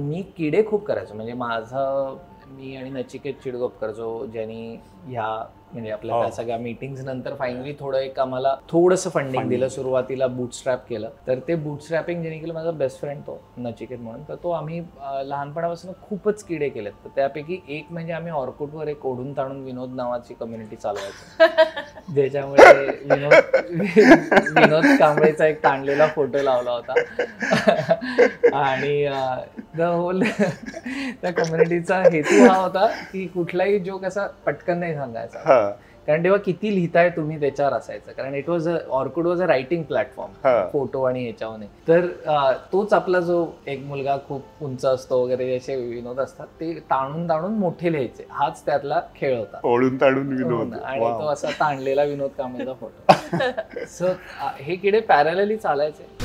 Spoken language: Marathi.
मी किडे खूप करायचो. म्हणजे मी आणि नचिकेत चिडगोपकर जो ज्यांनी ह्या म्हणजे आपल्या त्या सगळ्या मीटिंग्स नंतर फायनली थोडं एक आम्हाला थोडंसं फंडिंग दिलं, सुरुवातीला बूटस्ट्रॅप केलं. तर ते बूटस्ट्रॅपिंग ज्यांनी केलं माझा बेस्ट फ्रेंड तो नचिकेत म्हणून. तर तो आम्ही लहानपणापासून खूपच किडे केलेत. तर त्यापैकी एक म्हणजे आम्ही ऑर्कुटवर एक ओढून ताणून विनोद नावाची कम्युनिटी चालवायचो, ज्याच्यामध्ये विनोद कांबळेचा एक ताणलेला फोटो लावला होता. आणि त्या कम्युनिटीचा हेतू हा होता की कुठलाही जोक असा पटकन नाही सांगायचा, कारण तेव्हा किती लिहिताय तुम्ही त्याच्यावर असायचं. कारण Orkut was a writing platform, photo आणि ह्याच्यामध्ये. तर तोच आपला जो एक मुलगा खूप उंच असतो वगैरे जसे विनोद असतात ते ताणून ताणून मोठे लिहायचे, हाच त्यातला खेळ होता. ओढून ताणून विनोद. आणि तो असा ताणलेला विनोद कांबळेचा फोटो. सो हे किडे पॅरलली चालायचे.